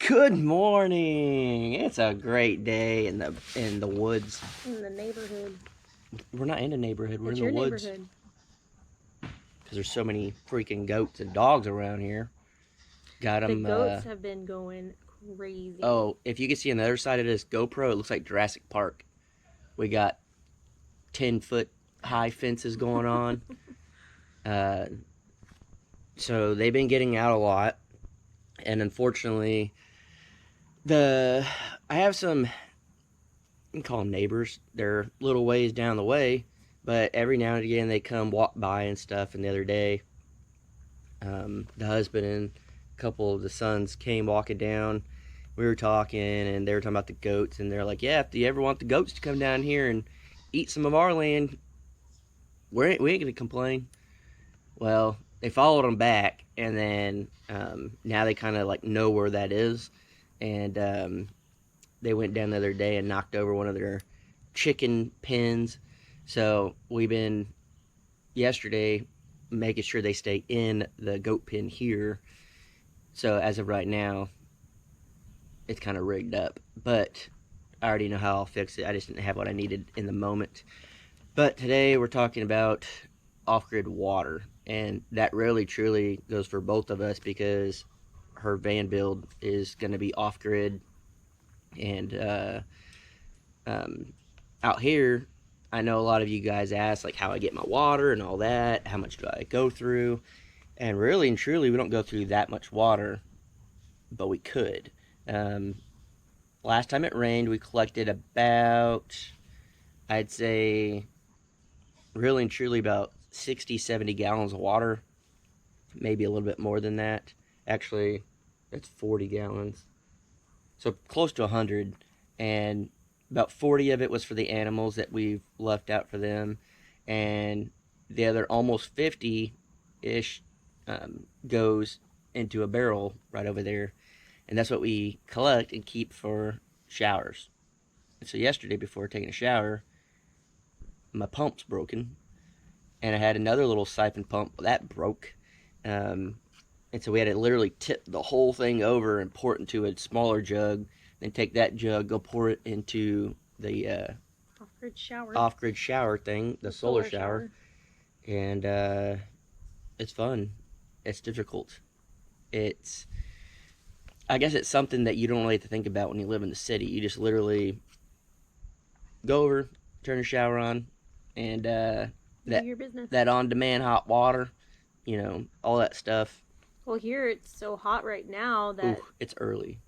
Good morning. It's a great day in the woods. In the neighborhood. We're not in a neighborhood. We're It's in the your woods neighborhood. because there's so many freaking goats and dogs around here. Got The them. goats have been going crazy. Oh, if you can see on the other side of this GoPro, it looks like Jurassic Park. We got 10-foot high fences going on. Uh, so they've been getting out a lot, and unfortunately, I have some. You can call them neighbors. They're little ways down the way, but every now and again they come walk by and stuff. And the other day, the husband and a couple of the sons came walking down. We were talking, and they were talking about the goats, and they're like, "Yeah, if you ever want the goats to come down here and eat some of our land, we ain't gonna complain." Well, they followed them back, and then now they kind of like know where that is, and they went down the other day and knocked over one of their chicken pens. So we've been yesterday making sure they stay in the goat pen here. So as of right now, it's kind of rigged up, but I already know how I'll fix it. I just didn't have what I needed in the moment. But today we're talking about off-grid water, and that really truly goes for both of us because her van build is going to be off-grid, and out here, I know a lot of you guys ask like how I get my water and all that, how much do I go through, and really and truly we don't go through that much water, but we could. Um, Last time it rained, we collected about, I'd say, really and truly about 60, 70 gallons of water, maybe a little bit more than that. Actually, that's 40 gallons. So close to 100, and about 40 of it was for the animals that we've left out for them, and the other almost 50-ish goes into a barrel right over there, and that's what we collect and keep for showers. And so yesterday, before taking a shower, my pump's broken, and I had another little siphon pump that broke, um, and so we had to literally tip the whole thing over and pour it into a smaller jug, then take that jug, go pour it into the Off-grid shower. off-grid shower thing, the solar shower. shower. And it's fun. It's difficult. It's, I guess it's something that you don't really have to think about when you live in the city. You just literally go over, turn your shower on, and Do your business. that on-demand hot water, all that stuff. Well, here it's so hot right now that Ooh, it's early.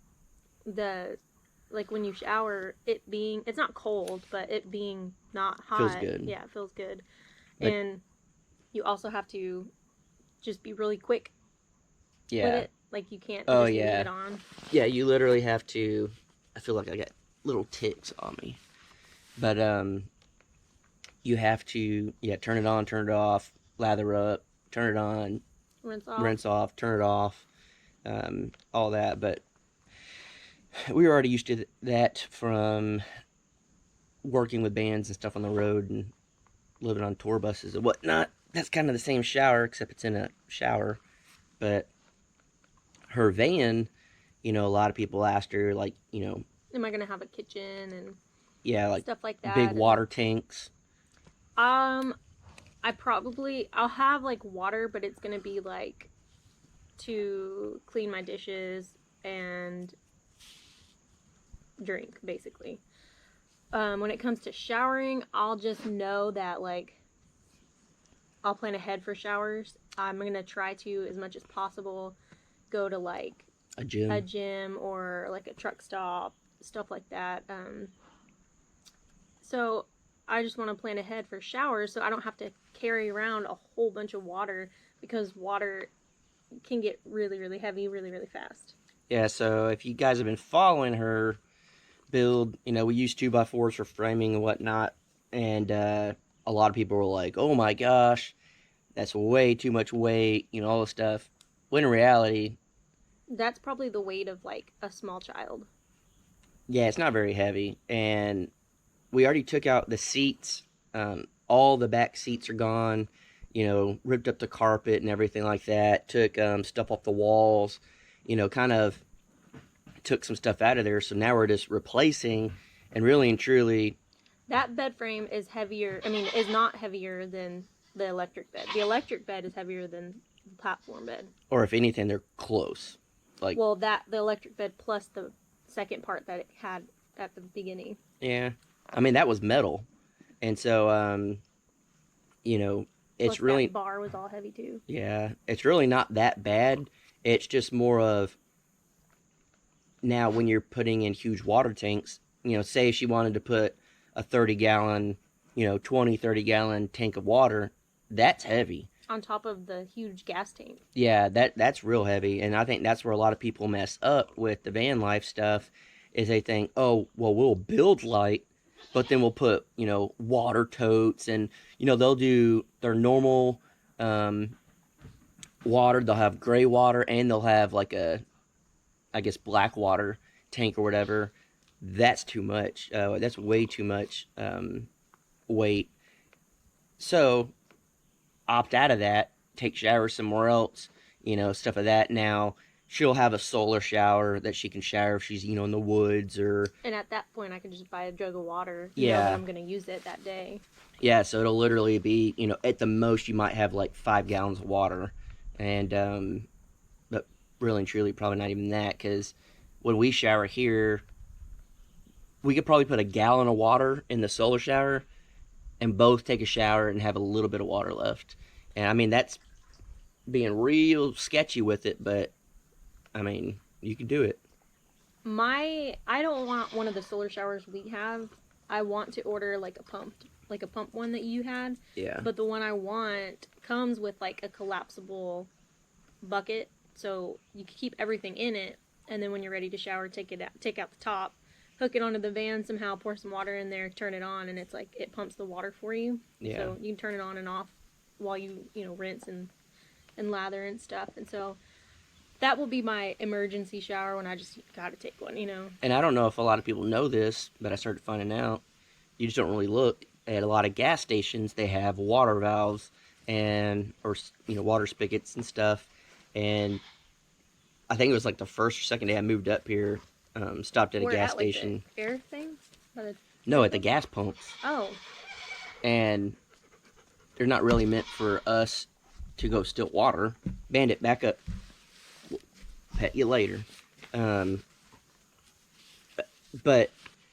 like when you shower, it's not cold, but it being not hot. Feels good. Yeah, it feels good. But, and you also have to just be really quick yeah. with it. Like you can't Oh, just leave yeah. it on. Yeah, you literally have to. I feel like I got little ticks on me, but you have to turn it on, turn it off, lather up, turn it on, rinse off, turn it off, all that. But we were already used to that from working with bands and stuff on the road and living on tour buses and whatnot. That's kind of the same shower, except it's in a shower. But her van, a lot of people asked her, like, am I gonna have a kitchen and like stuff like that? big water tanks. I'll have like water, but it's gonna be like to clean my dishes and drink, basically. When it comes to showering, I'll just know that like I'll plan ahead for showers. I'm gonna try to, as much as possible, go to like A gym or like a truck stop, stuff like that. So I just want to plan ahead for showers so I don't have to carry around a whole bunch of water, because water can get really, really heavy really, really fast. Yeah, so if you guys have been following her build, we use 2x4s for framing and whatnot, and a lot of people were like, "Oh my gosh, that's way too much weight," all this stuff. When in reality, that's probably the weight of like a small child. Yeah, it's not very heavy, and we already took out the seats. All the back seats are gone. Ripped up the carpet and everything like that. Took stuff off the walls. Kind of took some stuff out of there, so now we're just replacing, and really and truly, That bed frame is heavier. I mean, is not heavier than the electric bed. The electric bed is heavier than the platform bed. or if anything, they're close. Like, Well, the electric bed plus the second part that it had at the beginning. yeah, I mean that was metal, and so it's Plus really that bar was all heavy too. yeah, it's really not that bad. It's just more of now when you're putting in huge water tanks, say she wanted to put a 30-gallon, 20, 30-gallon tank of water, that's heavy. On top of the huge gas tank. Yeah, that's real heavy, and I think that's where a lot of people mess up with the van life stuff is they think, "Oh, well, we'll build light, but then we'll put, water totes and, they'll do their normal water, they'll have gray water and they'll have like a I guess black water tank or whatever." That's too much. That's way too much weight. So opt out of that, take showers somewhere else, stuff like that. Now she'll have a solar shower that she can shower if she's, in the woods or. And at that point, I can just buy a jug of water. Yeah. That I'm going to use it that day. Yeah, so it'll literally be, at the most you might have like 5 gallons of water. And, but really and truly, probably not even that, because when we shower here, we could probably put a gallon of water in the solar shower and both take a shower and have a little bit of water left. And I mean, that's being real sketchy with it, but I mean, you can do it. I don't want one of the solar showers we have. I want to order like a pump one that you had. Yeah. But the one I want comes with like a collapsible bucket, so you can keep everything in it, and then when you're ready to shower, take out the top, hook it onto the van somehow, pour some water in there, turn it on, and it's like it pumps the water for you. Yeah. So you can turn it on and off while you rinse and lather and stuff. And so that will be my emergency shower when I just gotta take one. And I don't know if a lot of people know this, but I started finding out. You just don't really look at a lot of gas stations. They have water valves or water spigots and stuff. And I think it was like the first or second day I moved up here. Stopped at a gas station. Like the air thing? No, at the gas pumps. Oh. And they're not really meant for us to go still water. Bandit, back up. Pet you later. But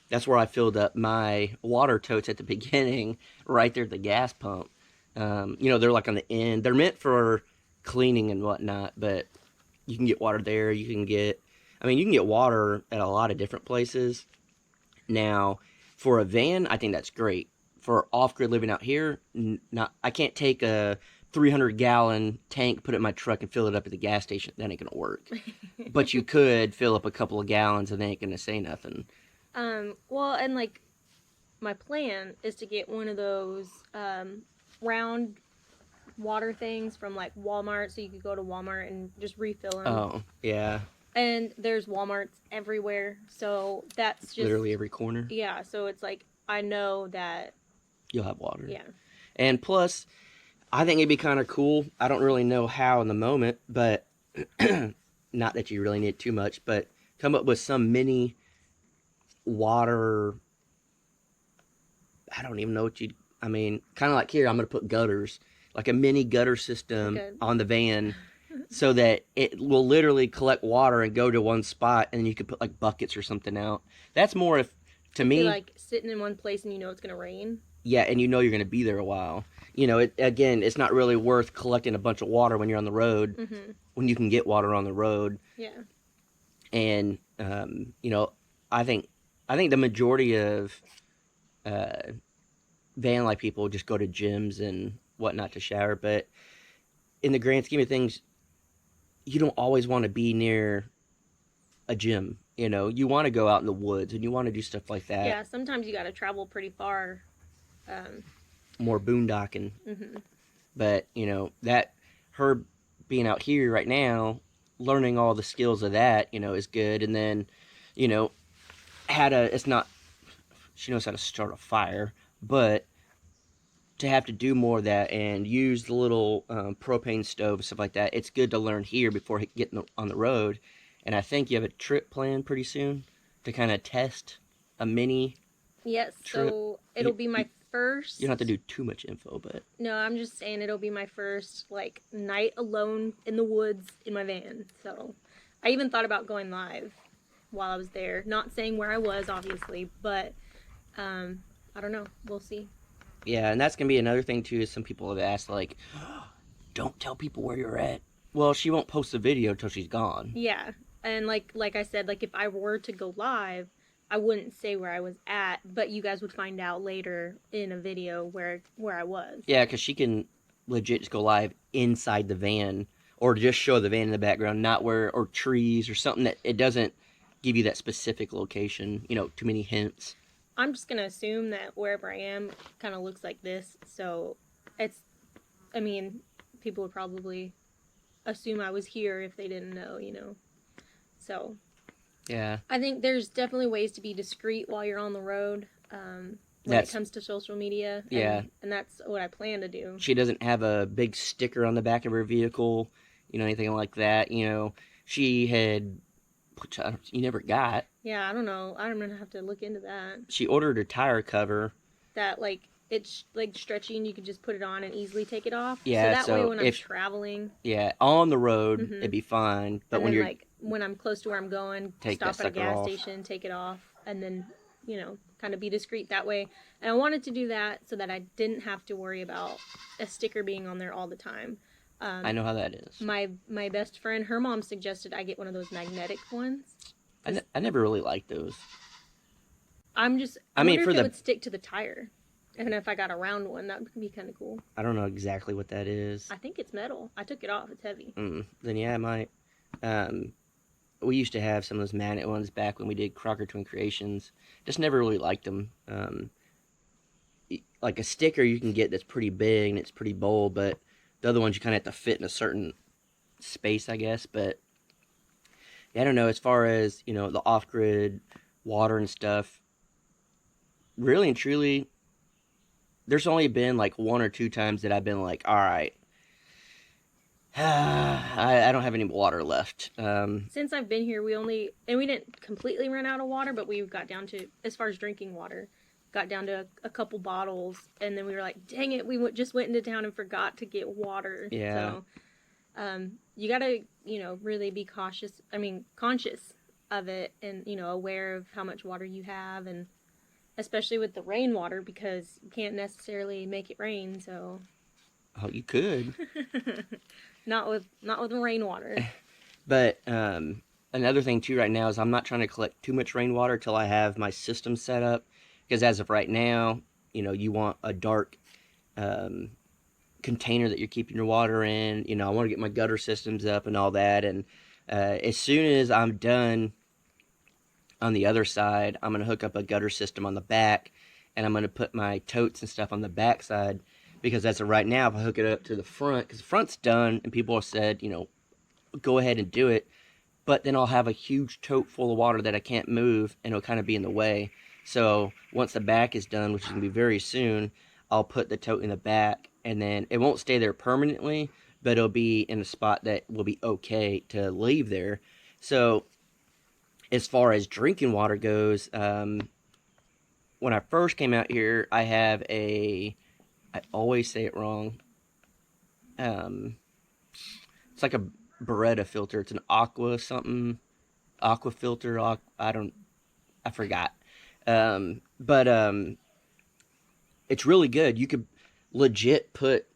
that's where I filled up my water totes at the beginning, right there at the gas pump. They're like on the end. They're meant for cleaning and whatnot, but you can get water there. You can get water at a lot of different places. Now, for a van, I think that's great. For off-grid living out here, I can't take a 300-gallon tank, put it in my truck, and fill it up at the gas station. That ain't gonna work. But you could fill up a couple of gallons, and they ain't gonna say nothing. Well, and like, my plan is to get one of those round water things from like Walmart, so you could go to Walmart and just refill them. Oh, yeah. And there's Walmarts everywhere, so that's just literally every corner. Yeah, so it's like I know that you'll have water. Yeah. And plus, I think it'd be kind of cool. I don't really know how in the moment, but not that you really need too much, but come up with some mini water. I don't even know kind of like here, I'm going to put gutters, like a mini gutter system on the van so that it will literally collect water and go to one spot, and then you could put like buckets or something out. That's more to me, like sitting in one place and it's going to rain. Yeah, and you're going to be there a while. It's not really worth collecting a bunch of water when you're on the road, when you can get water on the road. Yeah. And, I think the majority of van life people just go to gyms and whatnot to shower. But in the grand scheme of things, you don't always want to be near a gym. You want to go out in the woods and you want to do stuff like that. Yeah, sometimes you got to travel pretty far. More boondocking. Mm-hmm. But, that her being out here right now, learning all the skills of that, is good. And then, she knows how to start a fire, but to have to do more of that and use the little propane stove and stuff like that, it's good to learn here before getting on the road. and I think you have a trip planned pretty soon to kind of test a mini Yes, trip. so You, it'll be you, my first. you don't have to do too much info, but No, I'm just saying it'll be my first like night alone in the woods in my van. So I even thought about going live while I was there. Not saying where I was, obviously, but I don't know. We'll see. yeah, and that's gonna be another thing too. Is some people have asked like, don't tell people where you're at. Well, she won't post the video till she's gone. Yeah, and like I said, like if I were to go live, I wouldn't say where I was at, but you guys would find out later in a video where I was. Yeah, because she can legit just go live inside the van or just show the van in the background, not where, or trees or something that it doesn't give you that specific location, too many hints. I'm just gonna assume that wherever I am kind of looks like this, so it's. I mean, people would probably assume I was here if they didn't know. So Yeah. I think there's definitely ways to be discreet while you're on the road when it comes to social media. Yeah. And that's what I plan to do. She doesn't have a big sticker on the back of her vehicle, anything like that. She had, which you never got. Yeah, I don't know. I'm gonna have to look into that. She ordered a tire cover. That like it's like stretchy and you can just put it on and easily take it off. Yeah, So that way when I'm traveling, yeah, on the road it'd be fine. But and when then you're like when I'm close to where I'm going, take stop that at a sucker gas off. station, take it off, and then kind of be discreet that way. And I wanted to do that so that I didn't have to worry about a sticker being on there all the time. I know how that is. My best friend, her mom suggested I get one of those magnetic ones. I never really liked those. I mean, wonder if it would stick to the tire. And if I got a round one, that would be kind of cool. I don't know exactly what that is. I think it's metal. I took it off. It's heavy. Then yeah, I might. We used to have some of those magnet ones back when we did Crocker Twin Creations. Just never really liked them. Like a sticker you can get that's pretty big and it's pretty bold, but the other ones you kind of have to fit in a certain space, I guess. But yeah, I don't know. As far as the off-grid water and stuff, really and truly, there's only been like one or two times that I've been like, all right, I don't have any water left. Since I've been here, we didn't completely run out of water, but we got down to, as far as drinking water, got down to a couple bottles, and then we were like, dang it, just went into town and forgot to get water. Yeah. So, you gotta, really be conscious of it, and, aware of how much water you have, and especially with the rainwater, because you can't necessarily make it rain, so. Oh, you could. Not with the rainwater. But another thing too right now is I'm not trying to collect too much rainwater till I have my system set up, because as of right now, you want a dark container that you're keeping your water in. I want to get my gutter systems up and all that, and as soon as I'm done on the other side, I'm going to hook up a gutter system on the back, and I'm going to put my totes and stuff on the back side, because as of right now, if I hook it up to the front, because the front's done, and people have said, go ahead and do it, but then I'll have a huge tote full of water that I can't move, and it'll kind of be in the way. So once the back is done, which is going to be very soon, I'll put the tote in the back, and then it won't stay there permanently, but it'll be in a spot that will be okay to leave there. So as far as drinking water goes, when I first came out here, I always say it wrong. It's like a Beretta filter. It's an aqua filter. I forgot. But it's really good. You could legit put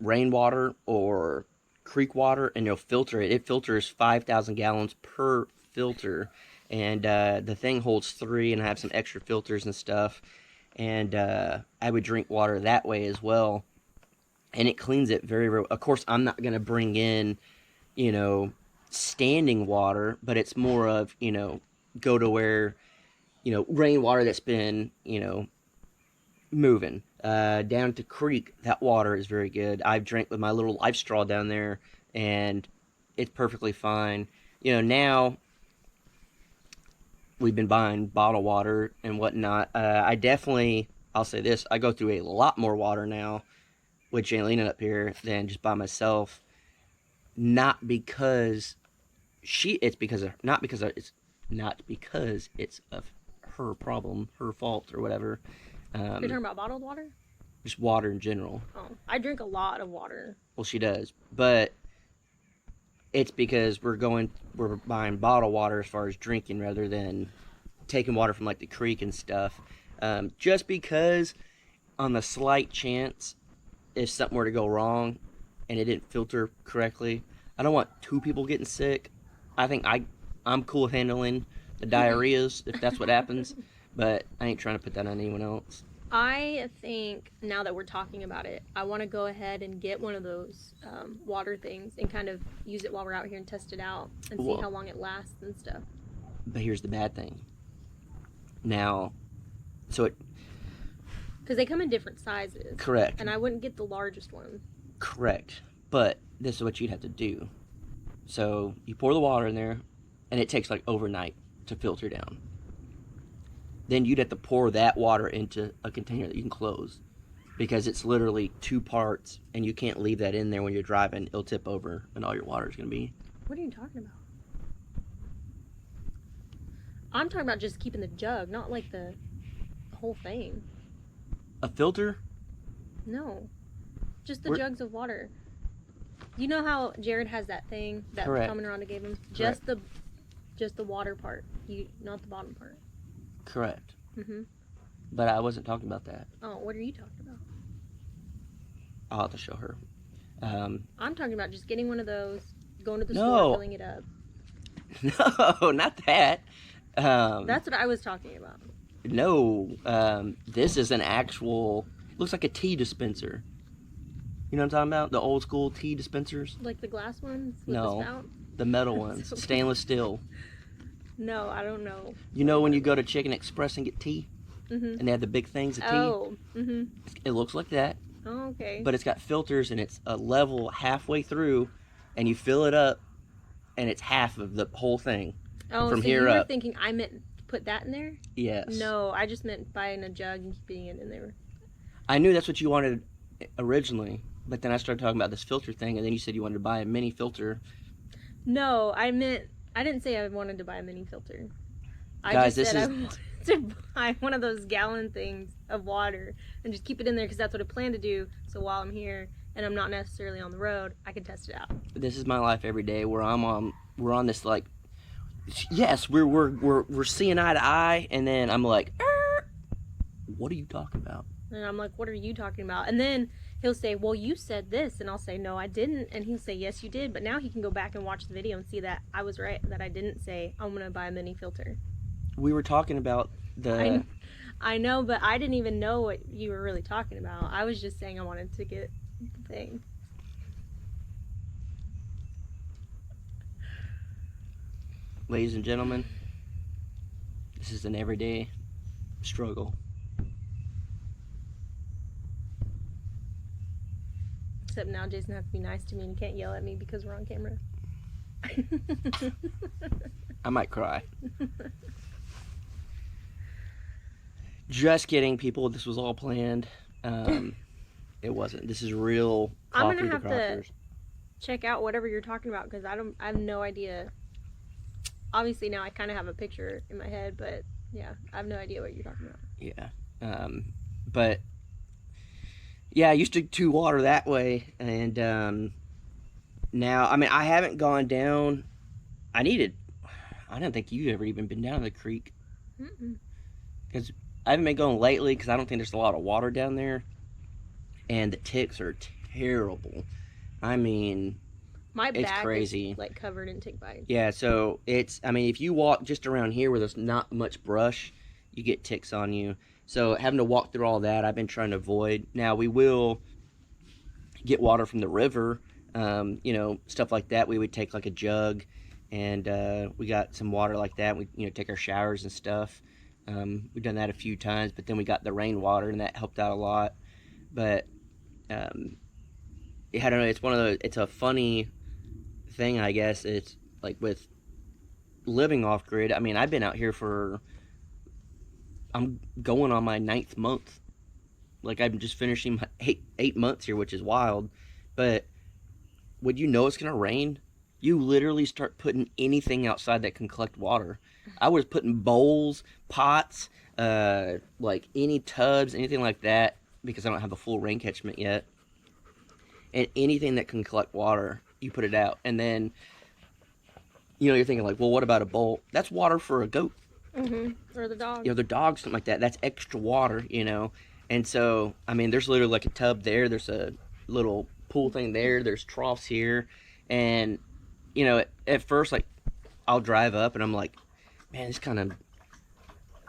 rainwater or creek water and you'll filter it. It filters 5,000 gallons per filter, and the thing holds 3, and I have some extra filters and stuff, and I would drink water that way as well, and it cleans it very, very. Of course, I'm not going to bring in standing water, but it's more of go to where rainwater that's been moving down to creek. That water is very good. I've drank with my little life straw down there, and it's perfectly fine. Now we've been buying bottled water and whatnot. I'll say this, I go through a lot more water now with Jaylene up here than just by myself. Not because it's because of, not because of, it's not because it's of her problem, her fault or whatever. You're talking about bottled water? Just water in general. Oh, I drink a lot of water. Well, she does, but it's because we're buying bottled water as far as drinking rather than taking water from like the creek and stuff. Just because on the slight chance if something were to go wrong and it didn't filter correctly, I don't want two people getting sick. I think I'm cool with handling the diarrheas if that's what happens, but I ain't trying to put that on anyone else. I think now that we're talking about it, I want to go ahead and get one of those water things and kind of use it while we're out here and test it out and see how long it lasts and stuff. But here's the bad thing. Now, so because they come in different sizes. Correct. And I wouldn't get the largest one. Correct. But this is what you'd have to do. So you pour the water in there, and it takes like overnight to filter down. Then you'd have to pour that water into a container that you can close, because it's literally 2 parts, and you can't leave that in there when you're driving. It'll tip over, and all your water is going to be... What are you talking about? I'm talking about just keeping the jug, not like the whole thing. A filter? No. Just the jugs of water. You know how Jared has that thing that Common gave him? Just the water part, not the bottom part. Correct. Mm-hmm. But I wasn't talking about that. Oh, what are you talking about? I'll have to show her. I'm talking about just getting one of those, going to the store, filling it up. No, not that. That's what I was talking about. No, this is an actual, looks like a tea dispenser. You know what I'm talking about? The old school tea dispensers? Like the glass ones with the spout? The metal ones, stainless steel. No, I don't know. You know when you go to Chicken Express and get tea? Mm-hmm. And they have the big things of tea? Oh, mm-hmm. It looks like that. Oh, okay. But it's got filters and it's a level halfway through, and you fill it up, and it's half of the whole thing. Oh, from so here you were up. thinking I meant put that in there? Yes. No, I just meant buying a jug and keeping it in there. I knew that's what you wanted originally, but then I started talking about this filter thing, and then you said you wanted to buy a mini filter. No, I didn't say I wanted to buy a mini filter. I Guys, just said I wanted to buy one of those gallon things of water and just keep it in there because that's what I plan to do. So while I'm here and I'm not necessarily on the road, I can test it out. This is my life every day where we're on this like, yes, we're seeing eye to eye, and then I'm like, what are you talking about? And I'm like, what are you talking about? And then he'll say, well, you said this. And I'll say, no, I didn't. And he'll say, yes, you did. But now he can go back and watch the video and see that I was right, that I didn't say, I'm going to buy a mini filter. We were talking about the... I know, but I didn't even know what you were really talking about. I was just saying I wanted to get the thing. Ladies and gentlemen, this is an everyday struggle. Except now Jason has to be nice to me and he can't yell at me because we're on camera. I might cry. Just kidding, people. This was all planned. It wasn't. This is real. I'm gonna have to check out whatever you're talking about because I have no idea. Obviously now I kind of have a picture in my head, but yeah, I have no idea what you're talking about. Yeah. But yeah, I used to water that way, and now, I mean, I haven't gone down. I didn't think you've ever even been down the creek. Because I haven't been going lately because I don't think there's a lot of water down there. And the ticks are terrible. I mean, my it's back crazy. is like covered in tick bites. Yeah, so I mean, if you walk just around here where there's not much brush, you get ticks on you. So having to walk through all that, I've been trying to avoid. Now, we will get water from the river, stuff like that. We would take like a jug, and we got some water like that. We, take our showers and stuff. We've done that a few times, but then we got the rainwater, and that helped out a lot. But I don't know. It's a funny thing, I guess. It's like with living off grid. I mean, I've been out here I'm going on my 9th month. Like, I'm just finishing my 8 months here, which is wild. But would you know it's gonna rain you literally start putting anything outside that can collect water. I was putting bowls, pots, like any tubs, anything like that, because I don't have a full rain catchment yet. And anything that can collect water, you put it out. And then, you're thinking like, well, what about a bowl? That's water for a goat. Or the dog. Their dog, something like that. That's extra water. And so, I mean, there's literally like a tub there. There's a little pool thing there. There's troughs here. And, at first, like, I'll drive up and I'm like, man, it's kind of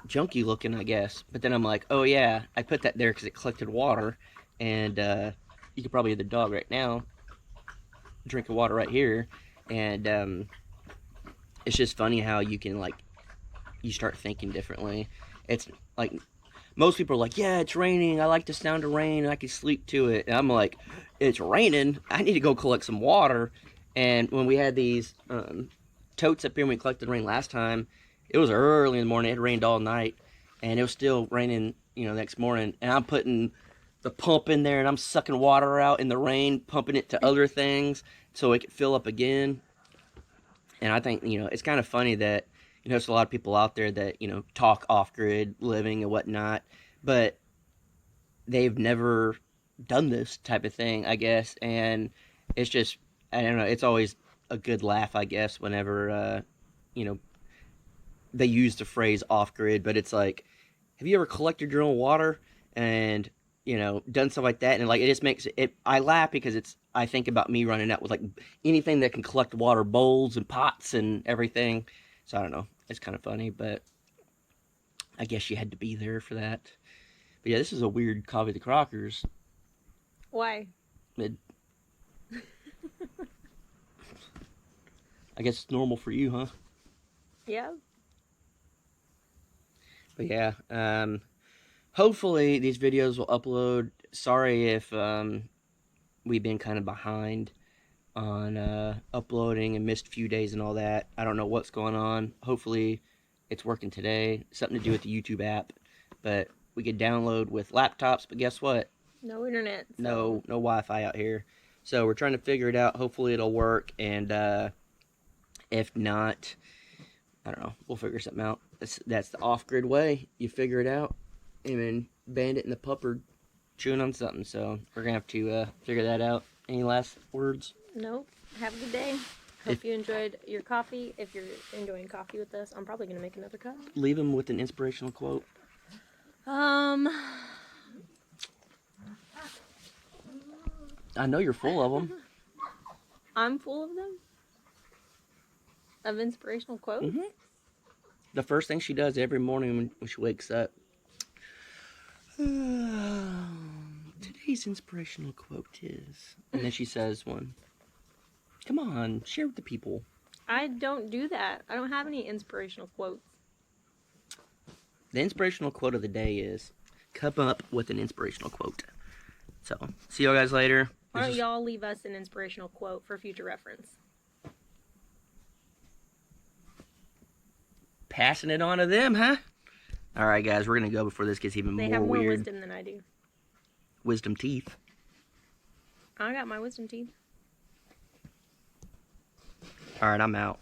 junky looking, I guess. But then I'm like, oh, yeah, I put that there because it collected water. And you could probably hear the dog right now drinking water right here. And it's just funny how you can, like, you start thinking differently. It's like most people are like, yeah, it's raining, I like the sound of rain, I can sleep to it. And I'm like, it's raining, I need to go collect some water. And when we had these totes up here when we collected rain last time, it was early in the morning. It had rained all night and it was still raining, next morning. And I'm putting the pump in there and I'm sucking water out in the rain, pumping it to other things so it could fill up again. And I think, it's kind of funny that there's a lot of people out there that, talk off-grid living and whatnot, but they've never done this type of thing, I guess. And it's just, I don't know, it's always a good laugh, I guess, whenever, they use the phrase off-grid, but it's like, have you ever collected your own water and, done stuff like that? And like, it just makes it, I laugh because I think about me running out with like anything that can collect water, bowls and pots and everything. So I don't know. It's kind of funny, but I guess you had to be there for that. But yeah, this is a weird Coffee the Crockers. Why? I guess it's normal for you, huh? Yeah. But yeah, hopefully these videos will upload. Sorry if we've been kind of behind on uploading and missed a few days and all that. I don't know what's going on. Hopefully it's working today. Something to do with the YouTube app. But we could download with laptops, but guess what? No internet. So. No Wi-Fi out here. So we're trying to figure it out. Hopefully it'll work. And if not, I don't know. We'll figure something out. That's the off-grid way. You figure it out. And then Bandit and the pup are chewing on something. So we're going to have to figure that out. Any last words? Nope. Have a good day. Hope you enjoyed your coffee. If you're enjoying coffee with us, I'm probably going to make another cup. Leave them with an inspirational quote. I know you're full of them. I'm full of them? Of inspirational quotes? Mm-hmm. The first thing she does every morning when she wakes up. Today's inspirational quote is... And then she says one. Come on, share with the people. I don't do that. I don't have any inspirational quotes. The inspirational quote of the day is, come up with an inspirational quote. So, see you guys later. Why don't y'all leave us an inspirational quote for future reference? Passing it on to them, huh? Alright guys, we're going to go before this gets even They more have more weird. wisdom than I do. Wisdom teeth. I got my wisdom teeth. Alright, I'm out.